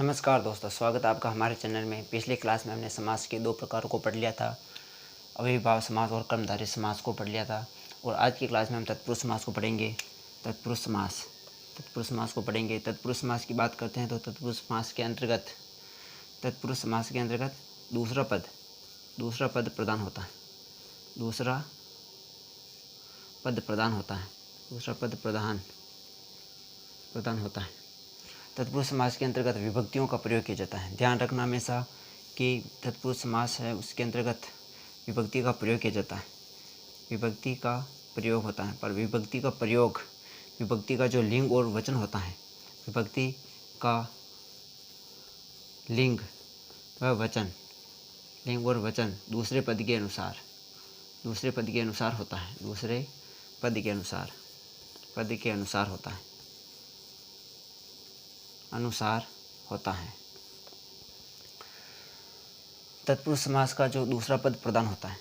नमस्कार दोस्तों, स्वागत है आपका हमारे चैनल में। पिछली क्लास में हमने समास के दो प्रकारों को पढ़ लिया था, अव्ययीभाव समास और कर्मधारय समास को पढ़ लिया था। और आज की क्लास में हम तत्पुरुष समास को पढ़ेंगे। तत्पुरुष समास को पढ़ेंगे। तत्पुरुष समास की बात करते हैं तो तत्पुरुष समास के अंतर्गत दूसरा पद प्रधान होता है। दूसरा पद प्रधान होता है। तत्पुरुष समास के अंतर्गत विभक्तियों का प्रयोग किया जाता है। ध्यान रखना हमेशा कि तत्पुरुष समास है उसके अंतर्गत विभक्ति का प्रयोग किया जाता है। विभक्ति का प्रयोग होता है, पर विभक्ति का प्रयोग विभक्ति का जो लिंग और वचन होता है, विभक्ति का लिंग और वचन दूसरे पद के अनुसार होता है। दूसरे पद के अनुसार होता है। तत्पुरुष समास का जो दूसरा पद प्रधान होता है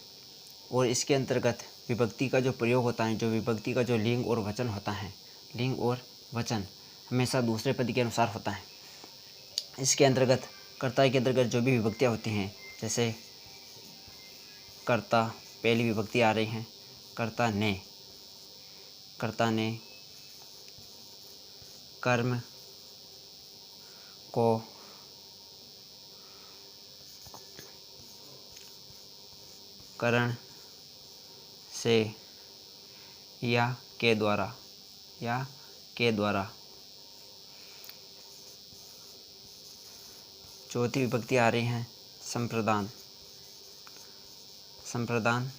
और इसके अंतर्गत विभक्ति का जो प्रयोग होता है, जो विभक्ति का जो लिंग और वचन होता है, लिंग और वचन हमेशा दूसरे पद के अनुसार होता है। इसके अंतर्गत कर्ता के अंतर्गत जो भी विभक्तियाँ होती हैं, जैसे कर्ता पहली विभक्ति आ रही हैं, कर्ता ने कर्म को करण से या के द्वारा चौथी विभक्ति आ रही हैं संप्रदान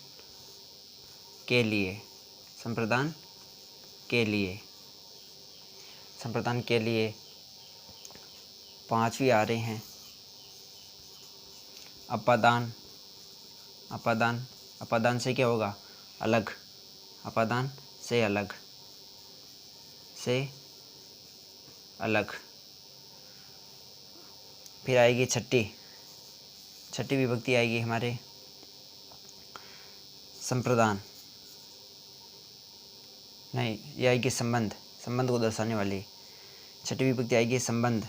के लिए पांचवी आ रही हैं अपादान से क्या होगा? अलग। अपादान से अलग। फिर आएगी छठी विभक्ति आएगी हमारे संप्रदान, नहीं ये आएगी संबंध को दर्शाने वाली। छठी विभक्ति आएगी संबंध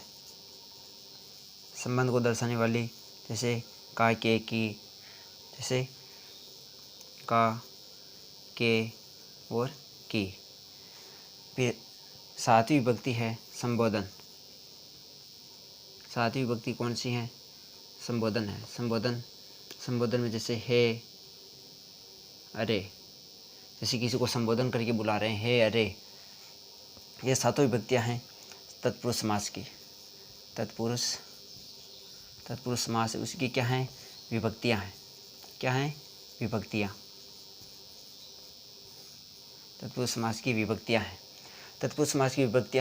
को दर्शाने वाली, जैसे का के की, जैसे का के और की। फिर सातवीं विभक्ति है संबोधन। सातवीं विभक्ति कौन सी है? संबोधन है। संबोधन में जैसे हे, अरे, जैसे किसी को संबोधन करके बुला रहे हैं, हे अरे। ये सातों विभक्तियाँ हैं तत्पुरुष समास की। तत्पुरुष समास उसकी क्या हैं? विभक्तियाँ हैं। क्या हैं? विभक्तियाँ। तत्पुरुष समास की विभक्तियाँ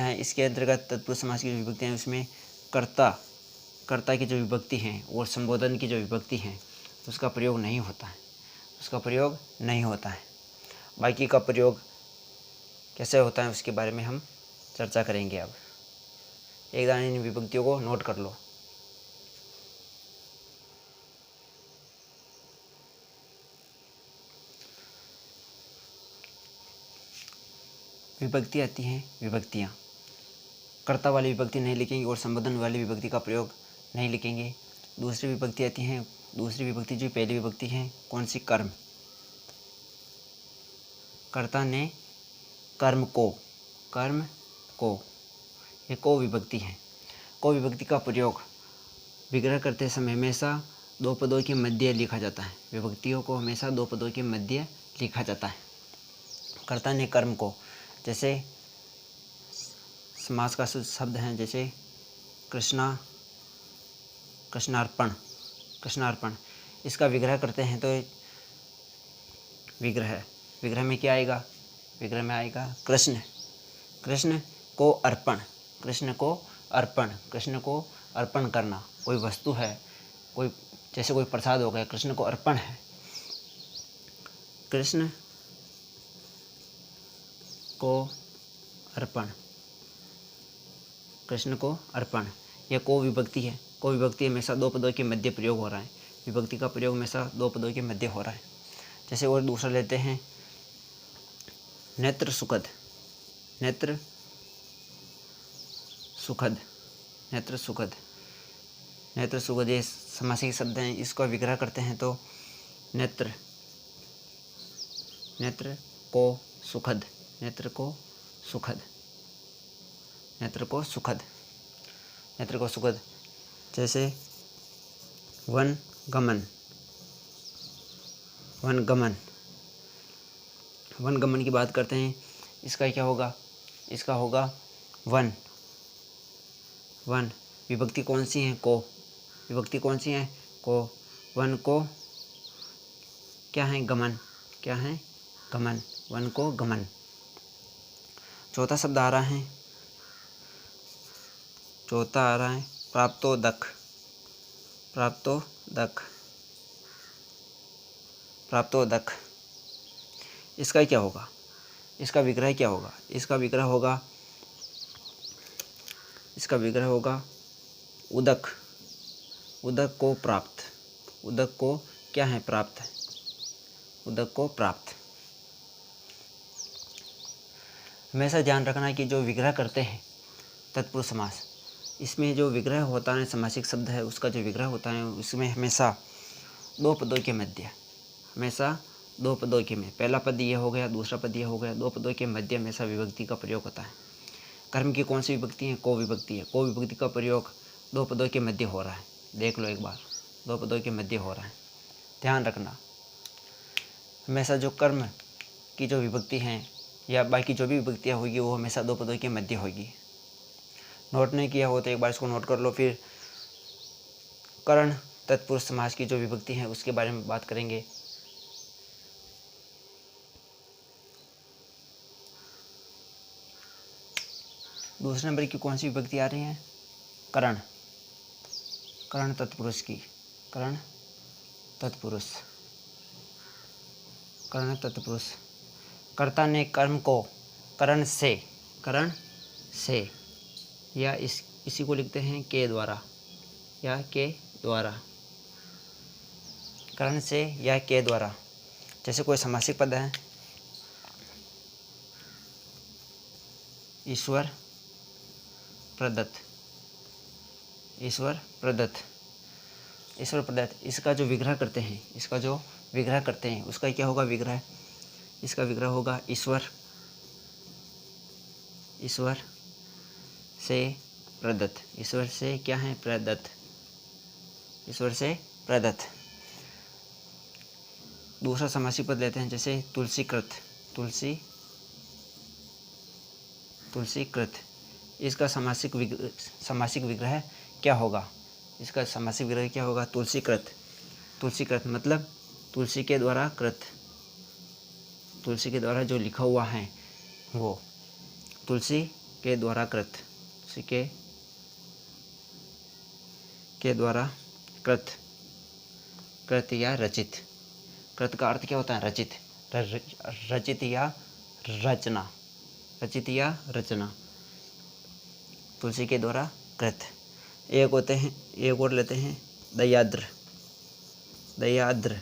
हैं। इसके अंतर्गत तत्पुरुष समास की विभक्तियाँ, उसमें कर्ता की जो विभक्ति हैं और संबोधन की जो विभक्ति हैं उसका प्रयोग नहीं होता है। बाकी का प्रयोग कैसे होता है उसके बारे में हम चर्चा करेंगे। अब एक दान इन विभक्तियों को नोट कर लो। विभक्ति आती हैं विभक्तियाँ। कर्ता वाली विभक्ति नहीं लिखेंगे और संबोधन वाली विभक्ति का प्रयोग नहीं लिखेंगे। दूसरी विभक्ति आती हैं। दूसरी विभक्ति जो पहली विभक्ति है, कौन सी? कर्म। कर्ता ने कर्म को ये को विभक्ति है। को विभक्ति का प्रयोग विग्रह करते समय हमेशा दो पदों के मध्य लिखा जाता है। विभक्तियों को हमेशा दो पदों के मध्य लिखा जाता है। कर्ता ने कर्म को, जैसे समास का शब्द है, जैसे कृष्णार्पण। इसका विग्रह करते हैं तो विग्रह में क्या आएगा? विग्रह में आएगा कृष्ण को अर्पण करना। कोई वस्तु है, जैसे कोई प्रसाद हो गया, कृष्ण को अर्पण है। कृष्ण को अर्पण, यह को विभक्ति है। को विभक्ति हमेशा दो पदों के मध्य प्रयोग हो रहा है। विभक्ति का प्रयोग हमेशा दो पदों के मध्य हो रहा है। जैसे और दूसरा लेते हैं नेत्र सुखद। नेत्र सुखद नेत्र सुखद ये समासिक शब्द हैं। इसको विग्रह करते हैं तो नेत्र, नेत्र को सुखद, नेत्र को सुखद, नेत्र को सुखद, नेत्र को सुखद। जैसे वन गमन, वन गमन, वन गमन की बात करते हैं। इसका क्या होगा? इसका होगा वन, वन विभक्ति कौन सी है? को, विभक्ति कौन सी है? को। वन को क्या है? गमन, क्या है? गमन, वन को गमन। चौथा शब्द आ रहा है, चौथा आ रहा है प्राप्तोदक, प्राप्तोदक, प्राप्तोदक। इसका क्या होगा? इसका विग्रह क्या होगा? इसका विग्रह होगा, इसका विग्रह होगा उदक, उदक को प्राप्त, उदक को क्या है? प्राप्त, उदक को प्राप्त। हमेशा ध्यान रखना है कि जो विग्रह करते हैं तत्पुरुष समास, इसमें जो विग्रह होता है समासिक शब्द है उसका जो विग्रह होता है उसमें हमेशा दो पदों के मध्य, हमेशा दो पदों के में, पहला पद ये हो गया, दूसरा पद ये हो गया, दो पदों के मध्य हमेशा विभक्ति का प्रयोग होता है। कर्म की कौन सी विभक्ति है? को विभक्ति है। को विभक्ति का प्रयोग दो पदों के मध्य हो रहा है। देख लो एक बार, दो पदों के मध्य हो रहा है, ध्यान रखना। हमेशा जो कर्म की जो विभक्ति हैं या बाकी जो भी विभक्तियाँ होगी वो हमेशा दो पदों के मध्य होगी। नोट नहीं किया हो तो एक बार इसको नोट कर लो। फिर करण तत्पुरुष समास की जो विभक्ति है उसके बारे में बात करेंगे। दूसरे नंबर की कौन सी विभक्ति आ रही है? करण, करण तत्पुरुष की, करण तत्पुरुष, करण तत्पुरुष। कर्ता ने कर्म को करण से, करण से, या इसी को लिखते हैं के द्वारा, या के द्वारा, करण से या के द्वारा। जैसे कोई समासिक पद है, ईश्वर प्रदत्त, ईश्वर प्रदत्त, ईश्वर प्रदत्त। इसका जो विग्रह करते हैं, इसका जो विग्रह करते हैं उसका क्या होगा? विग्रह, इसका विग्रह होगा ईश्वर, ईश्वर से प्रदत्त, ईश्वर से क्या है? प्रदत्त, ईश्वर से प्रदत्त। दूसरा समासिक पद लेते हैं, जैसे तुलसीकृत, तुलसी, तुलसीकृत। इसका समासिक विग्रह क्या होगा? इसका समासिक विग्रह क्या होगा? तुलसीकृत, तुलसीकृत मतलब तुलसी के द्वारा कृत, तुलसी के द्वारा जो लिखा हुआ है वो, तुलसी के द्वारा कृत, तुलसी के द्वारा कृत, कृत या रचित। कृत का अर्थ क्या होता है? रचित, रचित या रचना, रचित या रचना, तुलसी के द्वारा कृत। एक होते हैं, एक और लेते हैं दयाद्र, दयाद्र,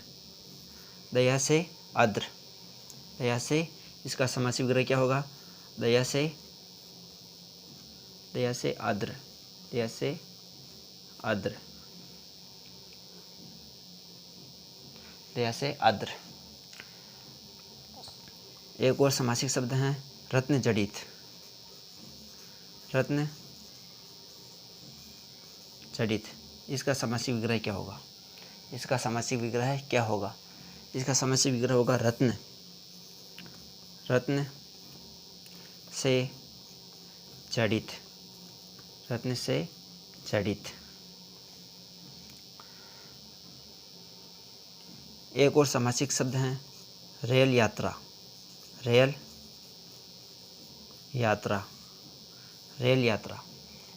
दया से आद्र, दया से। इसका समासिक विग्रह क्या होगा? दया से, दया से आद्र, दया से आद्र, दया से आद्र। एक और समासिक शब्द है रत्न जड़ित, रत्न जड़ित। इसका समासिक विग्रह क्या होगा? इसका समासिक विग्रह क्या होगा? इसका समासिक विग्रह होगा रत्न, रत्न से जड़ित, रत्न से जड़ित। एक और समासिक शब्द है रेल यात्रा, रेल यात्रा, रेल यात्रा।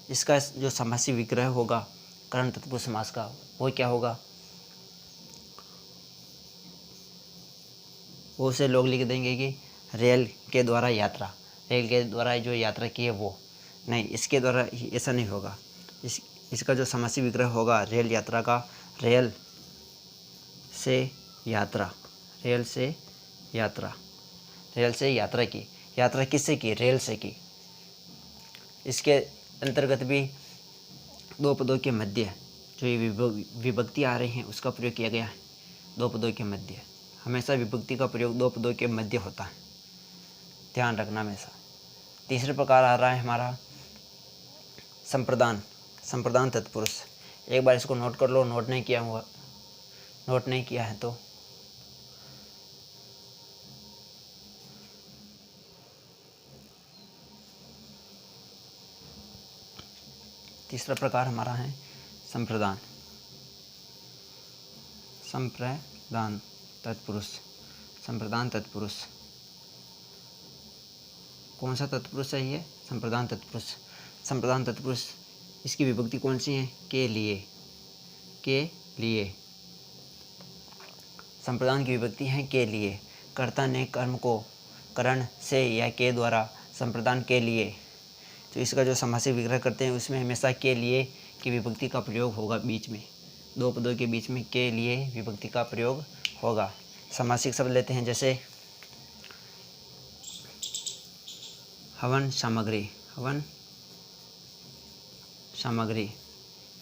इसका जो समासिक विग्रह होगा करण तत्पुरुष समास का वो क्या होगा? वो उसे लोग लिख देंगे कि रेल के द्वारा यात्रा, रेल के द्वारा जो यात्रा की है वो नहीं, इसके द्वारा ऐसा नहीं होगा। इसका जो समासिक विग्रह होगा रेल यात्रा का, रेल से यात्रा, रेल से यात्रा, रेल से यात्रा की। यात्रा किससे की? रेल से की। इसके अंतर्गत भी दो पदों के मध्य जो ये विभक्ति आ रही हैं उसका प्रयोग किया गया है दो पदों के मध्य। हमेशा विभक्ति का प्रयोग दो पदों के मध्य होता है, ध्यान रखना हमेशा। तीसरे प्रकार आ रहा है हमारा संप्रदान, संप्रदान तत्पुरुष। एक बार इसको नोट कर लो, नोट नहीं किया है तो तीसरा प्रकार हमारा है संप्रदान, संप्रदान तत्पुरुष। संप्रदान तत्पुरुष कौन सा तत्पुरुष है ये? संप्रदान तत्पुरुष। संप्रदान तत्पुरुष इसकी विभक्ति कौन सी है? के लिए, के लिए। संप्रदान की विभक्ति है के लिए। कर्ता ने कर्म को करण से या के द्वारा संप्रदान के लिए, तो इसका जो समासिक विग्रह करते हैं उसमें हमेशा के लिए की विभक्ति का प्रयोग होगा। बीच में दो पदों के बीच में के लिए विभक्ति का प्रयोग होगा। समासिक शब्द लेते हैं जैसे हवन सामग्री, हवन सामग्री।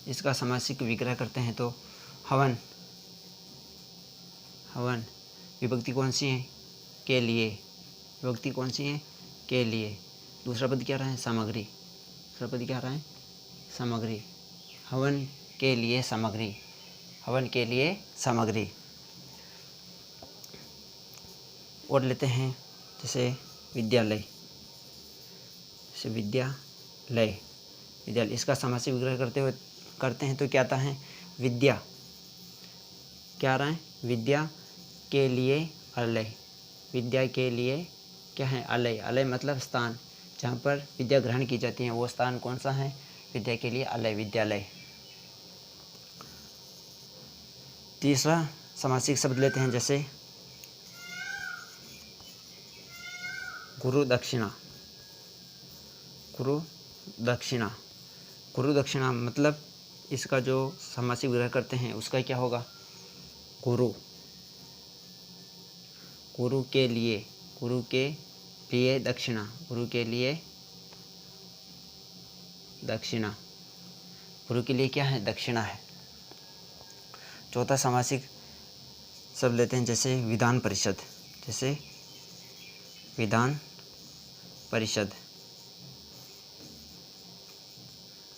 इसका समासिक विग्रह करते हैं तो हवन, हवन विभक्ति कौन सी है? के लिए। विभक्ति कौन सी है? के लिए। दूसरा पद क्या रहा है? सामग्री। दूसरा पद क्या रहा है? सामग्री। हवन के लिए सामग्री, हवन के लिए सामग्री। और लेते हैं जैसे विद्यालय, जैसे विद्यालय, विद्यालय। इसका समासिक विग्रह करते हैं तो क्या आता है? विद्या। क्या आ रहा है? विद्या के लिए अलय। विद्या के लिए क्या है? अलय। अलय मतलब स्थान, जहाँ पर विद्या ग्रहण की जाती है वो स्थान कौन सा है? विद्या के लिए अलय, विद्यालय। तीसरा समासिक शब्द लेते हैं जैसे गुरु दक्षिणा, गुरु दक्षिणा। गुरु दक्षिणा मतलब इसका जो समासिक विग्रह करते हैं उसका क्या होगा? गुरु, गुरु के लिए, गुरु के लिए दक्षिणा, गुरु के लिए दक्षिणा। गुरु के लिए क्या है? दक्षिणा है। चौथा समासिक शब्द लेते हैं जैसे विधान परिषद, जैसे विधान परिषद,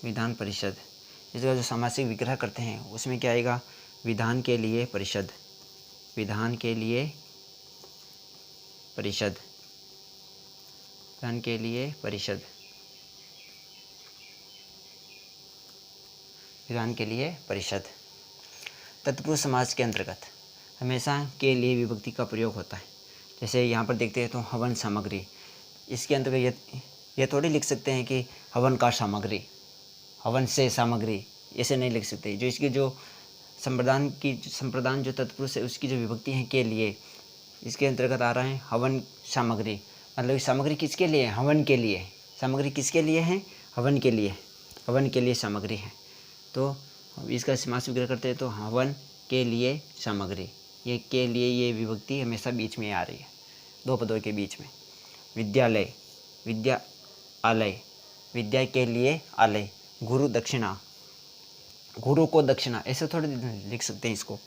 विधान परिषद। इसका जो समासिक विग्रह करते हैं उसमें क्या आएगा? विधान के लिए परिषद, विधान के लिए परिषद, विधान के लिए परिषद, विधान के लिए परिषद। तत्पुरुष समास के अंतर्गत हमेशा के लिए विभक्ति का प्रयोग होता है। जैसे यहाँ पर देखते हैं तो हवन सामग्री, इसके अंतर्गत ये थोड़ी लिख सकते हैं कि हवन का सामग्री, हवन से सामग्री, ऐसे नहीं लिख सकते। जो इसकी जो संप्रदान जो तत्पुरुष है उसकी जो विभक्ति है के लिए, इसके अंतर्गत आ रहा है हवन सामग्री। मतलब सामग्री किसके लिए है? हवन के लिए। सामग्री किसके लिए है? हवन के लिए, हवन के लिए सामग्री है। तो इसका समास विग्रह करते हैं तो हवन के लिए सामग्री। ये के लिए ये विभक्ति हमेशा बीच में आ रही है, दो पदों के बीच में। विद्यालय, विद्यालय, विद्या के लिए आलय। गुरु दक्षिणा, गुरु को दक्षिणा, ऐसे थोड़े लिख सकते हैं इसको।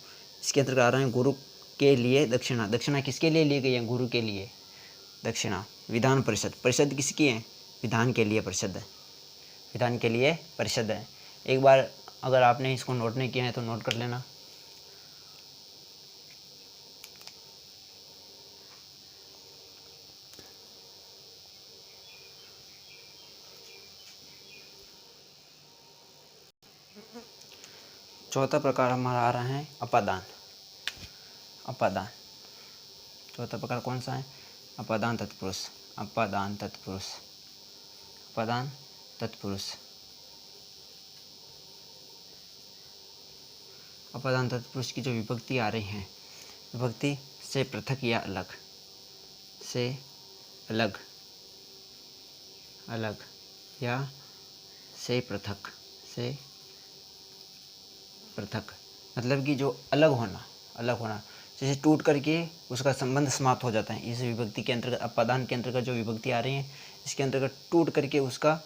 इसके अंतर्गत आ रहा है गुरु के लिए दक्षिणा। दक्षिणा किसके लिए ली गई है? गुरु के लिए दक्षिणा। विधान परिषद, परिषद किसकी है? विधान के लिए परिषद है, विधान के लिए परिषद है। एक बार अगर आपने इसको नोट नहीं किया है तो नोट कर लेना। चौथा प्रकार हमारा आ रहा है अपादान, अपादान। चौथा प्रकार कौन सा है? अपादान तत्पुरुष, अपादान तत्पुरुष, अपादान तत्पुरुष। अपादान तत्पुरुष की जो विभक्ति आ रही है, विभक्ति से पृथक या अलग, से अलग, अलग या से पृथक, से पृथक। मतलब कि जो अलग होना, अलग होना, जैसे टूट करके उसका संबंध समाप्त हो जाता है। इस विभक्ति के अंतर्गत, अपादान के अंतर्गत जो विभक्ति आ रही है इसके अंतर्गत टूट करके उसका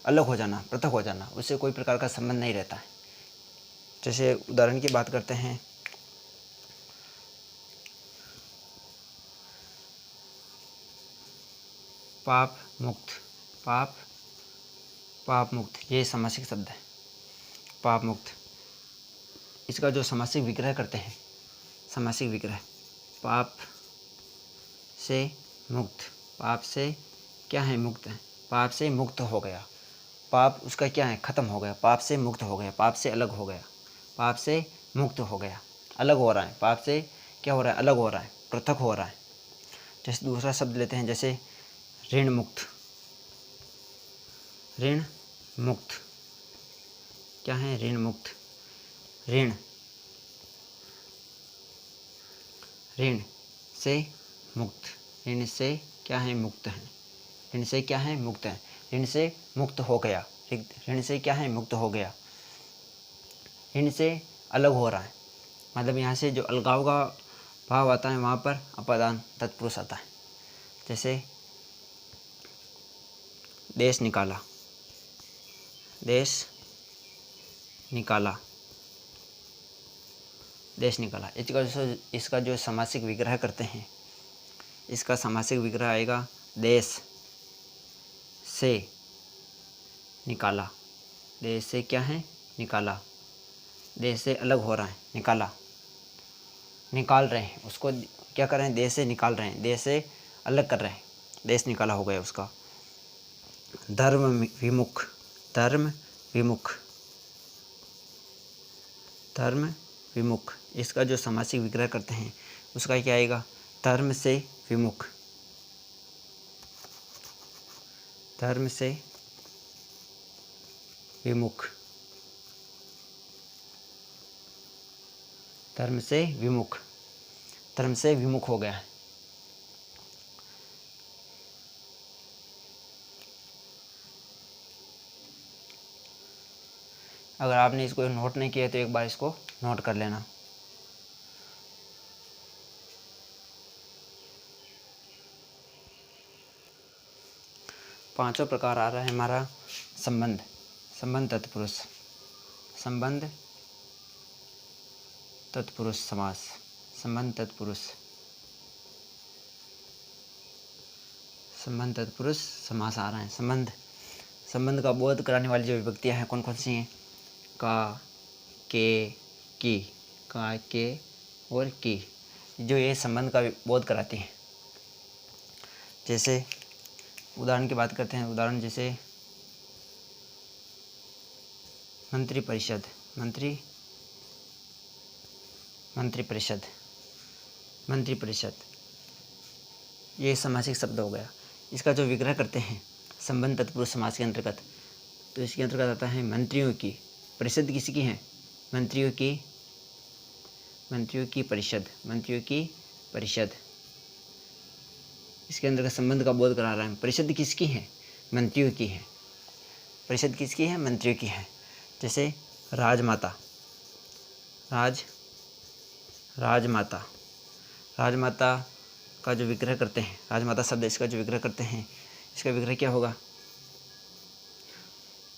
अलग हो जाना, पृथक हो जाना, उससे कोई प्रकार का संबंध नहीं रहता है। जैसे उदाहरण की बात करते हैं, पाप मुक्त, पाप मुक्त, ये समासिक शब्द है, पाप मुक्त। इसका जो समासिक विग्रह करते हैं, समासिक विग्रह, पाप से मुक्त, पाप से क्या है, मुक्त है, पाप से मुक्त हो गया, पाप उसका क्या है, ख़त्म हो गया, पाप से मुक्त हो गया, पाप से अलग हो गया, पाप से मुक्त हो गया, अलग हो रहा है, पाप से क्या हो रहा है, अलग हो रहा है, पृथक हो रहा है। जैसे दूसरा शब्द लेते हैं, जैसे ऋण मुक्त, ऋण मुक्त, क्या है, ऋण मुक्त, ऋण, ऋण से मुक्त, ऋण से क्या है, मुक्त है, ऋण से क्या है, मुक्त है, ऋण से मुक्त हो गया, ऋण से क्या है, मुक्त हो गया, ऋण से अलग हो रहा है। मतलब यहाँ से जो अलगाव का भाव आता है वहाँ पर अपादान तत्पुरुष आता है। जैसे देश निकाला, देश निकाला, देश निकाला, इसका जो समासिक विग्रह करते हैं, इसका समासिक विग्रह आएगा देश से निकाला, देश से क्या है, निकाला, देश से अलग हो रहा है, निकाला, निकाल रहे हैं उसको, क्या कर रहे हैं, देश से निकाल रहे हैं, देश से अलग कर रहे हैं, देश निकाला हो गया उसका। धर्म विमुख, धर्म विमुख, धर्म विमुख, इसका जो समासिक विग्रह करते हैं उसका क्या आएगा, धर्म से विमुख, धर्म से विमुख, धर्म से विमुख, धर्म से विमुख हो गया है। अगर आपने इसको नोट नहीं किया तो एक बार इसको नोट कर लेना। पांचों प्रकार आ रहा है हमारा संबंध, संबंध तत्पुरुष, संबंध तत्पुरुष समास, संबंध तत्पुरुष, संबंध तत्पुरुष समास आ रहा है। संबंध, संबंध का बोध कराने वाली जो विभक्तियाँ हैं कौन कौन सी हैं, का, के, की, का, के और की, जो ये संबंध का बोध कराती हैं। जैसे उदाहरण की बात करते हैं, उदाहरण जैसे मंत्री परिषद, मंत्री परिषद, मंत्री परिषद, ये समासिक शब्द हो गया। इसका जो विग्रह करते हैं संबंध तत्पुरुष समास के अंतर्गत, तो इसके अंतर्गत आता है मंत्रियों की, परिषद किसकी है, मंत्रियों की, मंत्रियों की परिषद, मंत्रियों की परिषद, इसके अंतर्गत संबंध का बोध करा रहा है। परिषद किसकी है, मंत्रियों की है, परिषद किसकी है, मंत्रियों की है। जैसे राजमाता, राजमाता, राजमाता का जो विग्रह करते हैं, राजमाता शब्द इसका जो विग्रह करते हैं, इसका विग्रह क्या होगा,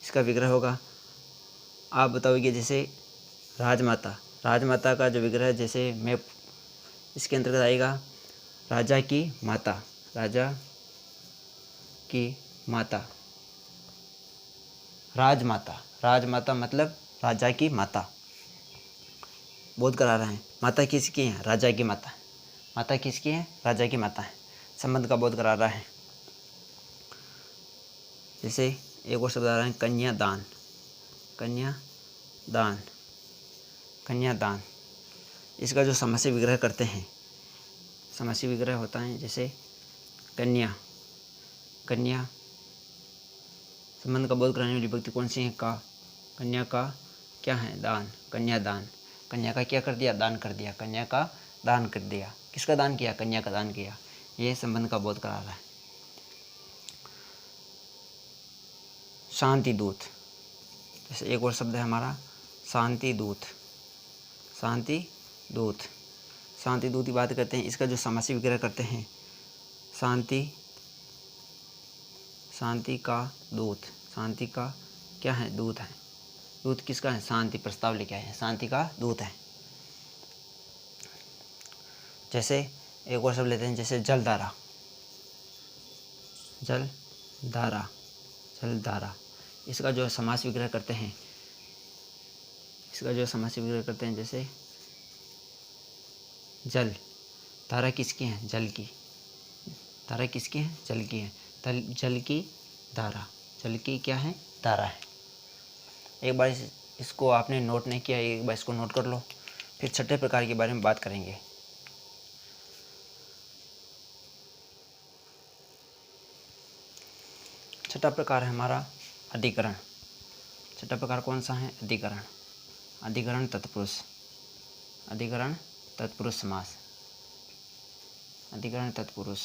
इसका विग्रह होगा, आप बताओगे। जैसे राजमाता, राजमाता का जो विग्रह, जैसे मैं इसके अंतर्गत आएगा राजा की माता, राजा की माता, राजमाता, राजमाता मतलब राजा की माता, बोध करा रहे हैं। माता किसकी है, राजा की माता, माता किसकी है, राजा की माता है, संबंध का बोध करा रहा है। जैसे एक और शब्द आ रहा है कन्यादान, कन्यादान, कन्यादान, इसका जो समासिक विग्रह करते हैं, समासिक विग्रह होता है जैसे कन्या, कन्या, संबंध का बोध कराने वाली विभक्ति कौन सी है, का, कन्या का क्या है, दान, कन्यादान, कन्या का क्या कर दिया, दान कर दिया, कन्या का दान कर दिया, किसका दान किया, कन्या का दान किया, ये संबंध का बोध करा रहा है। शांति दूत, जैसे एक और शब्द है हमारा शांति दूत, शांति दूत, शांति दूत की बात करते हैं। इसका जो समासिक विग्रह करते हैं, शांति, शांति का दूत, शांति का क्या है, दूत है, दूत किसका है? शांति प्रस्ताव लेके आए हैं, शांति का दूत है। जैसे एक और शब्द लेते हैं, जैसे जलधारा, जलधारा, जलधारा। इसका जो समास विग्रह करते हैं, इसका जो समास विग्रह करते हैं, जैसे जल, धारा किसकी है? जल की। धारा किसकी है? जल की है। जल की धारा, जल की क्या है? धारा है। एक बार इसको आपने नोट नहीं किया, एक बार इसको नोट कर लो, फिर छठे प्रकार के बारे में बात करेंगे। छठा प्रकार है हमारा अधिकरण। छठा प्रकार कौन सा है? अधिकरण। अधिकरण तत्पुरुष, अधिकरण तत्पुरुष समास, अधिकरण तत्पुरुष।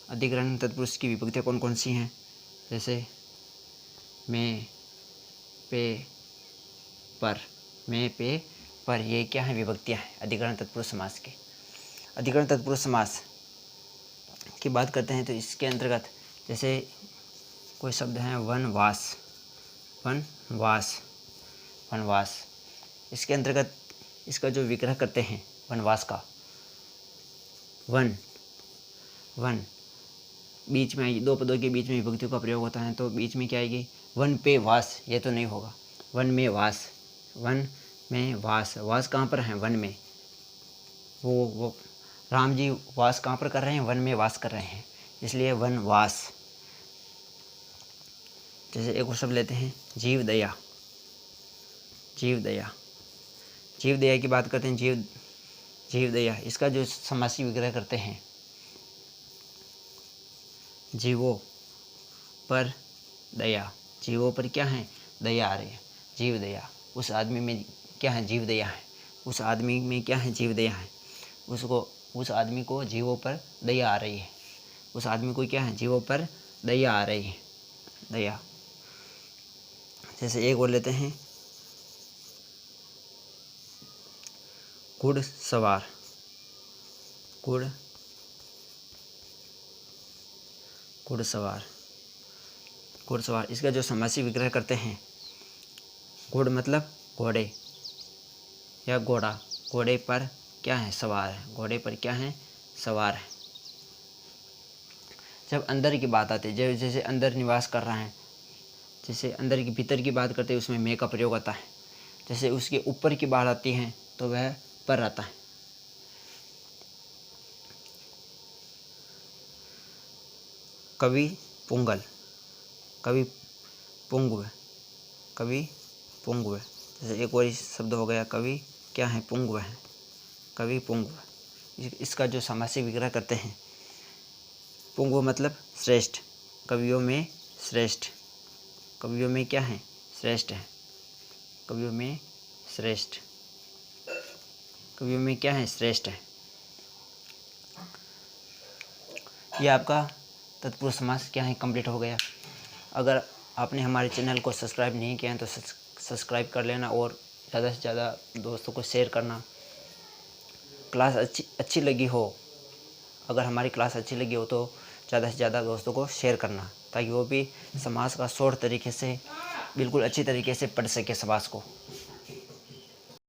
अधिकरण तत्पुरुष की विभक्तियाँ कौन कौन सी हैं? जैसे में, पे, पर। में, पे, पर, ये क्या है? विभक्तियाँ हैं अधिकरण तत्पुरुष समास के। अधिकरण तत्पुरुष समास की बात करते हैं तो इसके अंतर्गत जैसे कोई शब्द है वनवास, वनवास, वनवास। इसके अंतर्गत इसका जो विग्रह करते हैं वनवास का, वन, वन, बीच में आएगी, दो पदों के बीच में विभक्तियों का प्रयोग होता है तो बीच में क्या आएगी? वन पे वास, ये तो नहीं होगा। वन में वास, वन में वास। वास कहाँ पर है? वन में। वो राम जी वास कहाँ पर कर रहे हैं? वन में वास कर रहे हैं, इसलिए वनवास। जैसे एक और शब्द लेते हैं जीव दया, जीव दया, जीव दया की बात करते हैं। जीव दया, इसका जो समासी विग्रह करते हैं, जीवों पर दया, जीवों पर क्या है? दया आ रही है। जीव दया, उस आदमी में क्या है? जीव दया है। उस आदमी में क्या है? जीव दया है। उस आदमी को जीवों पर दया आ रही है। उस आदमी को क्या है? जीवों पर दया आ रही है, दया। जैसे एक और लेते हैं घुड़सवार, घुड़सवार, घुड़सवार। इसका जो समासी विग्रह करते हैं, घुड़ मतलब घोड़े या घोड़ा, घोड़े पर क्या है? सवार है, घोड़े पर क्या है? सवार है। जब अंदर की बात आती है, जैसे अंदर निवास कर रहा है, जैसे अंदर की भीतर की बात करते हैं, उसमें में का प्रयोग आता है। जैसे उसके ऊपर की बात आती है तो वह पर आता है। कवि पुंगल, कवि पुंगव, कवि पुंगव। जैसे एक और शब्द हो गया कवि क्या है? पुंगव है, कवि पुंगव। इसका जो समासी विग्रह करते हैं, पुंगव मतलब श्रेष्ठ, कवियों में श्रेष्ठ, कवियों में क्या है? श्रेष्ठ है, कवियों में श्रेष्ठ, कवियों में क्या है? श्रेष्ठ है। यह आपका तत्पुरुष समास क्या है? कंप्लीट हो गया। अगर आपने हमारे चैनल को सब्सक्राइब नहीं किया है तो सब्सक्राइब कर लेना और ज़्यादा से ज़्यादा दोस्तों को शेयर करना। क्लास अच्छी लगी हो, अगर हमारी क्लास अच्छी लगी हो तो ज़्यादा से ज़्यादा दोस्तों को शेयर करना, ताकि वो भी समास का शॉर्ट तरीके से, बिल्कुल अच्छी तरीके से पढ़ सके समास को।